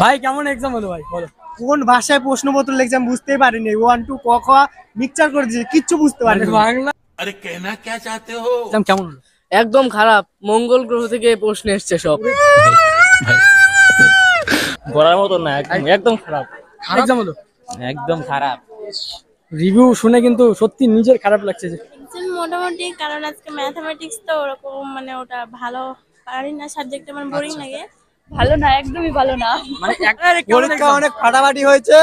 ভাই কেমন এক্সাম হলো ভাই বলো? কোন ভাষায় প্রশ্নপত্র লিখলাম বুঝতেই পারিনি। 1 2 ক খ মিক্সচার করে দিয়েছে, কিচ্ছু বুঝতে পারিনি। বাংলা अरे कहना क्या चाहते हो? এক্সাম কেমন হলো? একদম খারাপ। মঙ্গল গ্রহ থেকে প্রশ্ন এসছে সব। বলার মতো না, একদম খারাপ। খারাপ এক্সাম হলো, একদম খারাপ। রিভিউ শুনে কিন্তু সত্যি নিজের খারাপ লাগছে যে মোটামুটি, কারণ আজকে ম্যাথমেটিক্স তো ওরকম মানে ওটা ভালো পারি না, সাবজেক্ট আমার বোরিং লাগে। ভালো না, একদমই ভালো না। মানে পরীক্ষা অনেক ফাটাফাটি হয়েছে।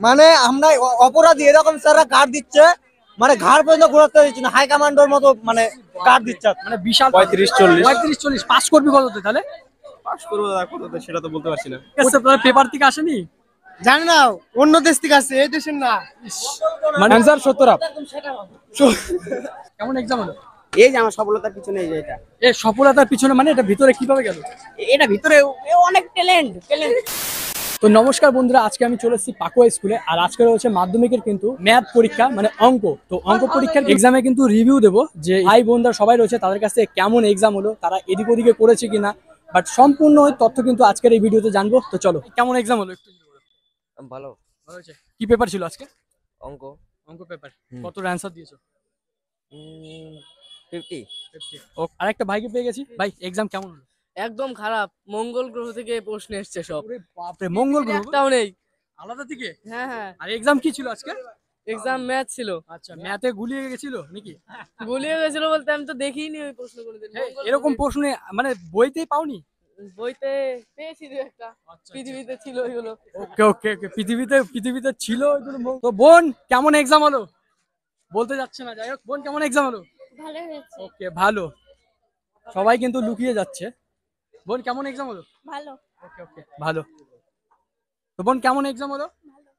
মানে আমরা অপরাধী, এরকম স্যাররা কার্ড দিচ্ছে, মানে ঘাড় পর্যন্ত ঘোরাতে দিচ্ছে না, হাই কমান্ডোর মতো মানে কার্ড দিচ্ছে। মানে বিশাল 35 40 পাস করবি কততে? তাহলে পাস করবো কততে সেটা তো বলতে পারছি না। পেপার থেকে আসেনি, জানি না, অন্য দেশ থেকে আসছে, এই দেশের না। মানে অ্যানসার 70 আপ। কেমন এক্সাম হলো? এই যে আমার সফলতার পিছনে এই যে এটা, এই সফলতার পিছনে মানে এটা ভিতরে কিভাবে গেল? এটা ভিতরে অনেক ট্যালেন্ট। তো নমস্কার বন্ধুরা, আজকে আমি চলে এসেছি পাকুয়া স্কুলে। আর আজকে রয়েছে মাধ্যমিকের কিন্তু ম্যাথ পরীক্ষা, মানে অঙ্ক। তো অঙ্ক পরীক্ষার এক্সামে কিন্তু রিভিউ দেবো যে ভাই বোনরা সবাই রয়েছে, তাদের কাছে কেমন এক্সাম হলো, তারা এদিক ওদিকে করেছে কিনা। বাট সম্পূর্ণ তথ্য কিন্তু আজকের এই ভিডিওতে জানবো। তো চলো, কেমন এক্সাম হলো একটু ভালো হয়েছে। কি পেপার ছিল আজকে? অঙ্ক। অঙ্ক পেপার। কত অ্যান্সার দিয়েছো? 50। ও, আরেকটা ভাইকে পেয়ে গেছি। ভাই এক্সাম কেমন হলো? একদম খারাপ। মঙ্গল গ্রহ থেকে প্রশ্ন এসছে সব। ওরে বাপরে, মঙ্গল গ্রহ একটাও নেই। আলাদা থেকে? হ্যাঁ হ্যাঁ, আর এক্সাম কি ছিল আজকে? এক্সাম ম্যাথ ছিল। আচ্ছা, ম্যাথে গুলিয়ে গেছিল নাকি? গুলিয়ে গেছিল বলতে আমি তো দেখিনি ওই প্রশ্ন কোনোদিন। এরকম প্রশ্ন মানে বইতেই পাওনি? বইতে পেয়েছি দু একটা, পৃথিবীতে ছিল ওইগুলো। ওকে ওকে ওকে, পৃথিবীতে ছিল ওইগুলো। তো বোন কেমন এক্সাম হলো? বলতে যাচ্ছে না, যাই হোক। বোন কেমন এক্সাম হলো? ভালো হয়েছে। ওকে, ভালো। সবাই কিন্তু লুকিয়ে যাচ্ছে। বোন কেমন এক্সাম হলো? ভালো। ওকে ওকে, ভালো। তো বোন কেমন এক্সাম হলো?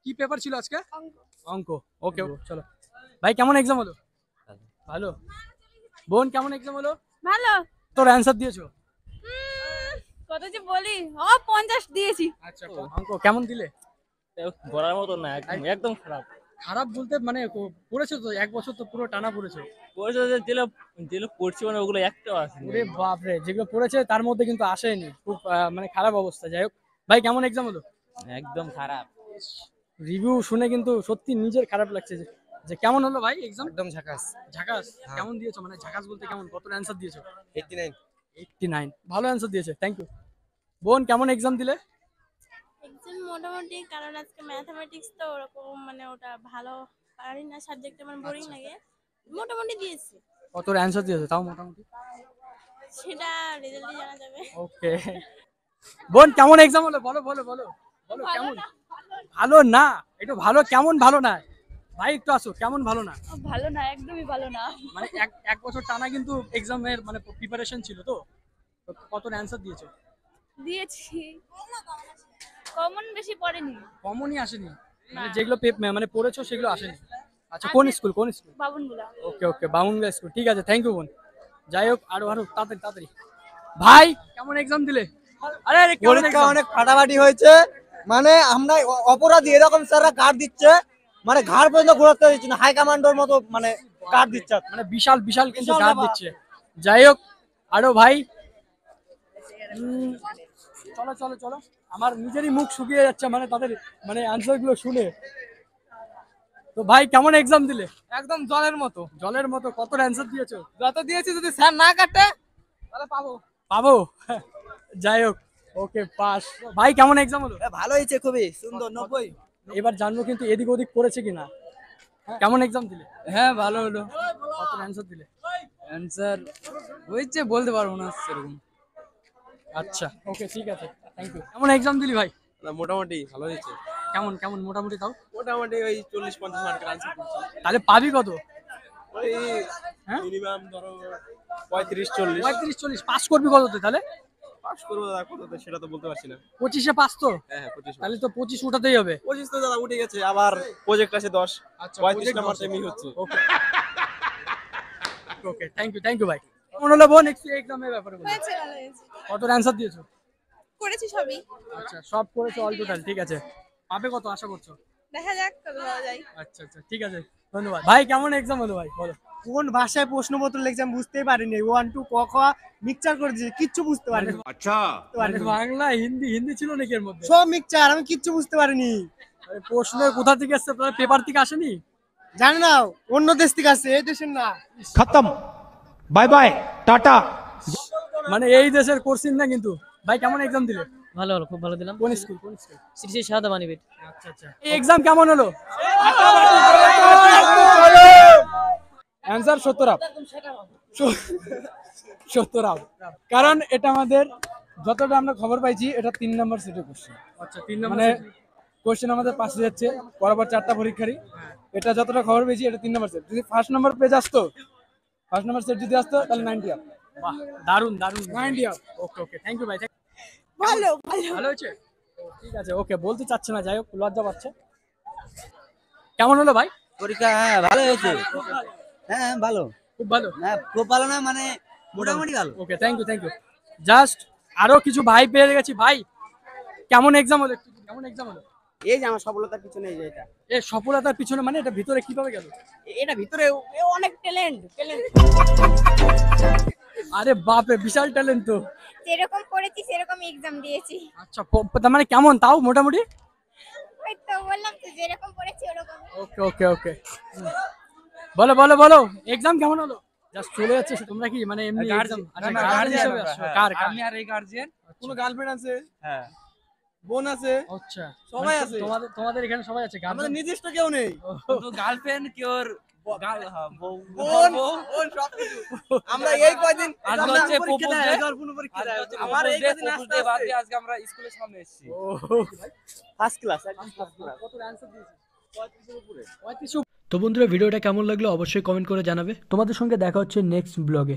কি পেপার ছিল আজকে? অঙ্ক। ওকে চলো। ভাই কেমন এক্সাম হলো? ভালো। বোন কেমন এক্সাম হলো? ভালো। তোর অ্যান্সার দিয়েছো? কত যে বলি, 50 দিয়েছি। আচ্ছা, অঙ্ক কেমন দিলে? বলার মতো না, একদম খারাপ। খারাপ বলতে মানে পড়েছো তো 1 বছর তো পুরো টানা পড়েছো। পড়েছে যেগুলো যেগুলো পড়ছি মানে ওগুলো একটাও আসেনি। ওরে বাপরে, যেগুলো পড়েছে তার মধ্যে কিন্তু আসেনি। খুব মানে খারাপ অবস্থা। যাই হোক, ভাই কেমন এক্সাম হলো? একদম খারাপ। রিভিউ শুনে কিন্তু সত্যি নিজের খারাপ লাগছে যে যে কেমন হলো ভাই এক্সাম? একদম ঝাকাস। ঝাকাস। কেমন দিয়েছো? মানে ঝাকাস বলতে কেমন? কত অ্যানসার দিয়েছো? 89। 89, ভালো অ্যানসার দিয়েছে। Thank you. বোন কেমন এক্সাম দিলে? এক্সাম মোটামুটি, কারণ আজকে ম্যাথমেটিক্স তো ওরকম মানে ওটা ভালো পারি না, সাবজেক্ট আমার বোরিং লাগে। মোটামুটি দিয়েছি। কত অ্যানসার দিয়েছো তাও মোটামুটি? সেটা রেজাল্টে জানা যাবে। ওকে। বোন কেমন এক্সাম হলো? বলো বলো বলো বলো। কেমন? ভালো না, একটু ভালো। কেমন ভালো না ভাই? একটু আসো। কেমন ভালো না? ভালো না, একদমই ভালো না। মানে এক বছর টানা কিন্তু এক্সামের মানে প্রিপারেশন ছিল তো। তো কত অ্যানসার দিয়েছো? দিয়েছি, কমন বেশি পড়েনি। কমনই আসেনি, মানে যেগুলো মানে পড়েছো সেগুলো আসেনি। আচ্ছা, কোন স্কুল? কোন স্কুল? বাবুনগুলা। ওকে ওকে, বামুনগা স্কুল। ঠিক আছে, থ্যাংক ইউ বোন। যাই হোক, আরো তাড়াতাড়ি তাড়াতাড়ি। ভাই কেমন এক্সাম দিলে? আরে আরে, পরীক্ষা অনেক ফাটাফাটি হয়েছে। মানে আমরা অপরাধী, এরকম স্যাররা কার্ড দিচ্ছে, মানে ঘাড় পর্যন্ত ঘোরাতে দিচ্ছে না, হাই কমান্ডোর মতো মানে কার্ড দিচ্ছে। মানে বিশাল বিশাল কিন্তু গার্ড দিচ্ছে। যাই হোক, আরো ভাই চলো চলো চলো। আমার নিজেরই মুখ শুকিয়ে যাচ্ছে মানে তাদের মানে অ্যান্সার গুলো শুনে। তো ভাই কেমন এক্সাম দিলে? একদম জলের মতো। জলের মতো। কত অ্যান্সার দিয়েছো? যত দিয়েছি যদি স্যার না কাটে তাহলে পাবো। পাবো। যাই হোক, ওকে, পাস। ভাই কেমন এক্সাম হলো? ভালো হয়েছে, খুবই সুন্দর। 90। এবার জানবো কিন্তু এদিক ওদিক করেছে কিনা। কেমন এক্সাম দিলে? হ্যাঁ ভালো হলো। কত অ্যান্সার দিলে? অ্যান্সার হয়েছে বলতে পারবো না সেরকম। আচ্ছা, ওকে, ঠিক আছে, থ্যাংক ইউ। কেমন এক্সাম দিলি ভাই? মোটামুটি ভালো হয়েছে। কেমন কেমন মোটামুটি তাও? মোটামুটি ওই 40-50 মার্কের আনসার করছি। তাহলে পাবি কত? ওই হ্যাঁ? মিনিমাম ধরো 35-40। 35 40 পাস করবি কততে? তাহলে পাস করবো কততে সেটা তো বলতে পারছি না। 25-এ পাস তো? হ্যাঁ 25। তাহলে তো 25 উঠাতেই হবে। 25 তো দাদা উঠে গেছে, আবার প্রজেক্ট আছে 10। আচ্ছা, 35 নাম্বার টাইমই হচ্ছে। ওকে ওকে, থ্যাংক ইউ ভাই। কেমন হলো বোন এক্সামের ব্যাপারে বলো? হয়েছে, ভালো হয়েছে। কত অ্যান্সার দিয়েছো? করেছি সবই। আচ্ছা, সব করেছো অল টোটাল। ঠিক আছে, পাবে কত আশা করছো? দেখা যাক কত পাওয়া যায়। আচ্ছা আচ্ছা, ঠিক আছে, ধন্যবাদ। ভাই কেমন এক্সাম হলো ভাই বলো? কোন ভাষায় প্রশ্নপত্র লিখছে আমি বুঝতেই পারিনি, 1 2 ক খ মিক্সচার করে দিয়েছে, কিচ্ছু বুঝতে পারিনি। মানে বাংলা হিন্দি হিন্দি ছিল নাকি এর মধ্যে? সব মিক্সচার, আমি কিচ্ছু বুঝতে পারিনি। আরে প্রশ্ন কোথা থেকে আসছে? পেপার থেকে আসেনি? জানি না, অন্য দেশ থেকে আসছে, এই দেশের না। खत्म बाय बाय टाटा। মানে এই দেশের কোশ্চেন না কিন্তু। ভাই কেমন এক্সাম দিলে? ভালো ভালো, খুব ভালো দিলাম। কোন স্কুল কোন স্কুল? শ্রী শ্রী সাদা মানিবেট। আচ্ছা আচ্ছা, এই এক্সাম কেমন হলো? অ্যানসার সত্যরাম। সত্যরাম, কারণ এটা আমাদের যতটা আমরা খবর পাইছি এটা 3 নম্বর সেটের কোশ্চেন। আচ্ছা 3 নম্বর মানে কোশ্চেন আমাদের পাশে যাচ্ছে বরাবর 4টা পরীক্ষারই। এটা যতটা খবর পেয়েছি এটা 3 নম্বর সেট। যদি ফার্স্ট নম্বর পেজ আসতো, ফার্স্ট নম্বর সেট যদি আসতো তাহলে 90 আপ। বাহ, দারুন দারুন, 90 up. Okay okay, thank you ভাই। ভালো ভালো ভালো হয়েছে, ঠিক আছে। ওকে, বলতে চাচ্ছে না, যাই হোক, লজ্জা পাচ্ছে। কেমন হলো ভাই পরীক্ষা? হ্যাঁ ভালো হয়েছে, হ্যাঁ ভালো, খুব ভালো। হ্যাঁ খুব ভালো না মানে মোটামুটি ভালো। Okay, thank you thank you. Just আরো কিছু ভাই পেয়ে গেছি। ভাই কেমন এক্সাম হলো? কেমন এক্সাম হলো? এই যে আমার সফলতার পিছনে এই যে এটা এ সফলতার পিছনে মানে এটা ভিতরে কিভাবে গেল? এটা ভিতরে অনেক ট্যালেন্ট। আরে বাপরে, বিশাল ট্যালেন্ট তো। যেরকম পড়েছি সেরকম এক্সাম দিয়েছি। আচ্ছা, তার মানে কেমন তাও মোটামুটি? ওই তো বললাম তো, যেরকম পড়েছি ওরকম। ওকে ওকে ওকে, বলো বলো বলো, এক্সাম কেমন হলো? জাস্ট চলে যাচ্ছে। তোমরা কি মানে এমনি এক্সাম? আচ্ছা, গার্জিয়ান হিসেবে আসছো? কার? আমি আর এই গার্জিয়ান, কোনো গার্লফ্রেন্ড আছে, হ্যাঁ বোন আছে, আচ্ছা, সবাই মানে আছে। তোমাদের এখানে সবাই আছে? আমাদের নির্দিষ্ট কেউ নেই। গার্লফ্রেন্ড কি ওর বোন বোন সবকিছু। আমরা এই কয়দিন আজকে হচ্ছে প্রপোজ ডে। পরীক্ষা দেয়। আজকে আমার এই কয়দিন প্রপোজ আসতে ডে বাদ আসতে দিয়ে আজকে আমরা স্কুলের সামনে এসেছি। ফার্স্ট ক্লাস, কত অ্যানসার দিয়েছিস? 35 উপরে। তো বন্ধুরা, ভিডিওটা কেমন লাগলো অবশ্যই কমেন্ট করে জানাবে। তোমাদের সঙ্গে দেখা হচ্ছে নেক্সট ব্লগে।